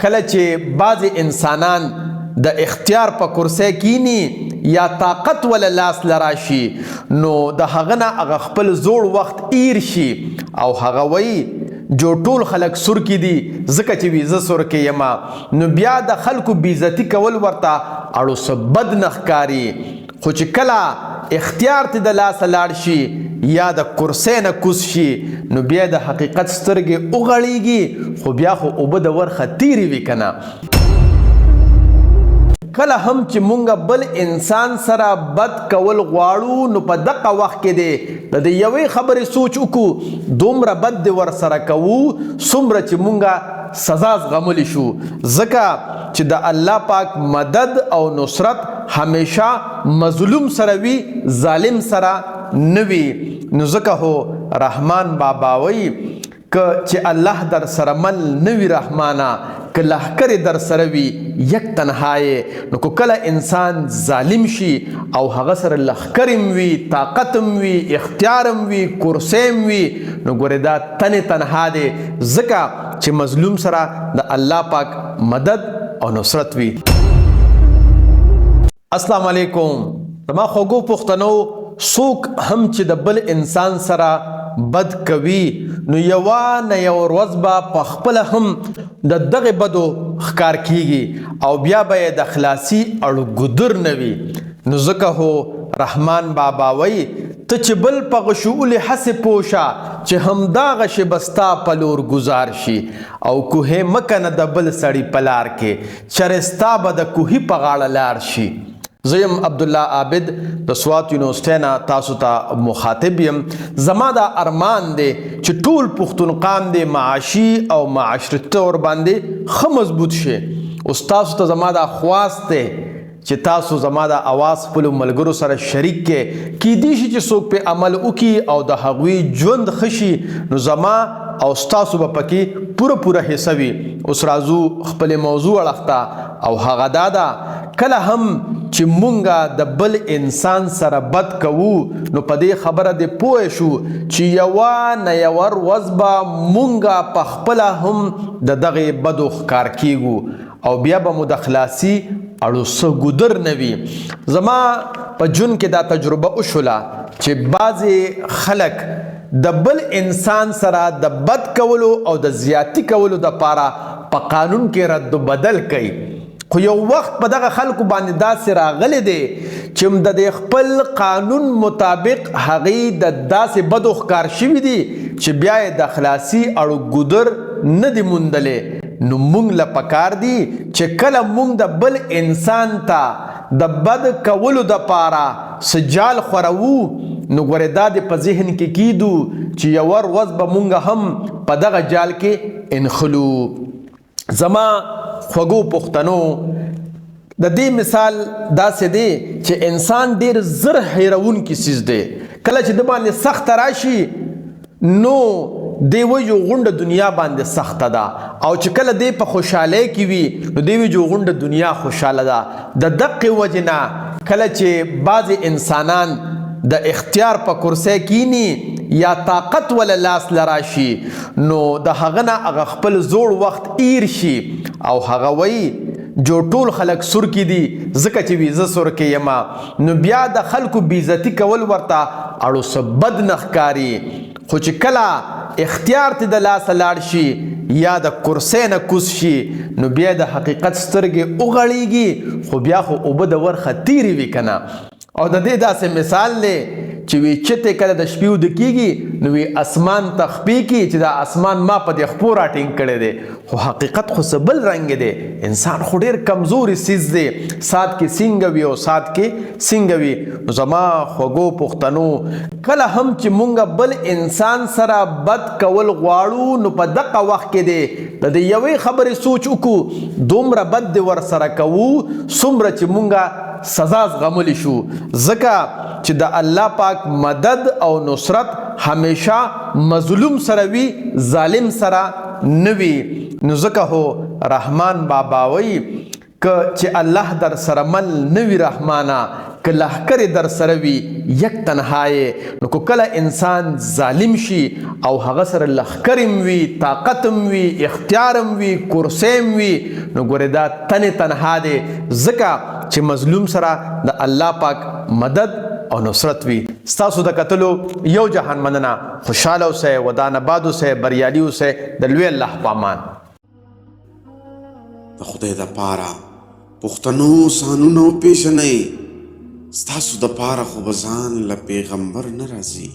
کله چې بعض انسانان د اختیار په کرسی کینی یا طاقت ول لاس لراشي نو د هغه نه هغه خپل زوړ وخت ایر شي او هغه وایي جو ټول خلک سور کې دي ځکه چې وي زه سور کې یم نو بیا د خلکو بېعزتي کول ورته اړو څه بد نه ښکاري خو چې کله اختیار ته د لاسه لاړ شي یا د کرسی نه کوز شي نو بیا د حقیقت سترګې وغړیږي خو بیا خو اوبه د ورخه تیرې وي که نه کله هم چې مونږ بل انسان سره بد کول غواړو نو په دغه وخت کې دی د دې یوې خبرې سوچ وکړو دومره بد دی ورسره کوو څومره چې مونږ سزا زغملی شو ځکه چې د الله پاک مدد او نصرت همیشه مظلوم سره وي ظالم سره نه وي نو ځکه هو رحمان بابا وایي که چې الله در سره مل نه وي رحمانه که لښکر در سره وي یک تنهایې نو که کله انسان ظالم شي او هغه سره لښکر هم وي طاقت هم وي اختیار هم وي کرسی هم وي نو ګورې دا تنې تنها دی ځکه چې مظلوم سره د الله پاک مدد او نصرت وي. السلام علیکم. زما خوږو پښتنو څوک هم چې د بل انسان سره بد کوي نو یوه نه یوه ورځ به په خپله هم د دغې بدو ښکار کیږي او بیا به یې د خلاصي اړو ګدر نه وي نو ځکه هو رحمان بابا وایي ته چې بل په غشول هسې پوشه چې همداغه شی به ستا په لور ګزار شي او کوهې مه کنه د بل سړي په لار کې چرې ستا به د کوهي په غاړه لار شي. زه یم عبدالله عابد د سوات یونیورسټۍ نه تاسو ته مخاطب یم. زما دا ارمان دی چې ټول پښتون قام دی معاشي او معاشرتي طور باندې ښه مضبوط شي. اوس تاسو ته زما دا خواست دی چې تاسو زما دا اواز خپلو ملګرو سره شریک کړئ کیدای شي چې څوک پې عمل وکړي او د هغوی ژوند ښه شي نو زما او ستاسو به پکې پوره حصه وي. اوس راځو خپلې موضوع اړخ ته او هغه دا ده کله هم چې مونږه د بل انسان سره بد کوو نو په دې خبره دې پوه شو چې یوه نه یوه ورځ به مونږه په خپله هم د دغې بدو ښکار کیږو او بیا به مو د خلاصي اړو څه ګدر نه وي. زما په ژوند کې دا تجربه وشوله چې بعضې خلک د بل انسان سره د بد کولو او د زیاتی کولو دپاره په قانون کې رد و بدل کوي خو یو وخت په دغه خلکو باندې داسې راغلی دی چې د دې خپل قانون مطابق هغې د داسې بدو ښکار شوي دي چې بیا یې د خلاصي اړو ګدر نه دي موندلی نو مونږ له پکار دي چې کله مونږ د بل انسان ته د بد کولو دپاره څه جال خورو نو ګورې دا دې په ذهن کې کیدو چې یوه ورځ به مونږ هم په دغه جال کې انخلو. زما خوږو پښتنو د دې مثال داسې دی چې انسان ډېر زر هیرونکی څیز دی. کله چې د باندې سخته راشي نو دی وایي جو غونډه دنیا باندې سخته ده او چې کله دی په خوشحالۍ کې وي نو دی وایي جو غونډه دنیا خوشحاله ده. د دقې وجې نه کله چې بعضې انسانان د اختیار په کرسی کینی یا طاقت ول لاس لراشي نو د هغه نه هغه خپل زوړ وخت ایر شي او هغه وایي جو ټول خلک سور کې دي ځکه چې وي زه سور کې یم نو بیا د خلکو بېعزتي کول ورته اړو څه بد نه ښکاري خو چې کله اختیار ته د لاسه لاړ شي یا د کرسی نه کوز شي نو بیا د حقیقت سترګې وغړیږي خو بیا خو اوبه د ورخه تیرې وي که نه. او د دې داسې مثال دی چې وی چتې کله د شپې وده کیږي نو وی اسمان ته خپې کی چې دا اسمان ما په دې خپو راټینګ کړی دی خو حقیقت خو څه بل رنګ دی. انسان خو ډېر کمزوري څیز دی سات کې سینګه وي او سات کې سینګه وي. نو زما خوږو پښتنو کله هم چې مونږ بل انسان سره بد کول غواړو نو په دغه وخت کې دی د دې یوې خبرې سوچ وکړو دومره بد دی ورسره کوو څومره چې مونږه سزا زغملی شو ځکه چې د الله پاک مدد او نصرت همیشه مظلوم سره وي ظالم سره نه وي نو ځکه هو رحمان بابا وایي که چې الله در سره مل نوي رحمانا که لښکرې در سره وي یک تنهایې نو که کله انسان ظالم شي او هغه سره لښکر هم وي طاقت هم وي اختیار هم وي کرسۍ هم وي نو ګورې دا تنې تنها دی ځکه چې مظلوم سره د الله پاک مدد او نصرت وي. ستاسو د کتلو یو جهان مننه. خوشحاله اوسئ، ودان آباد اوسئ، بریالي اوسئ د لوی الله په امان. د خدای دپاره پښتنو سانونه وپېژنئ، ستاسو دپاره خو به ځان له پیغمبر نه راځي.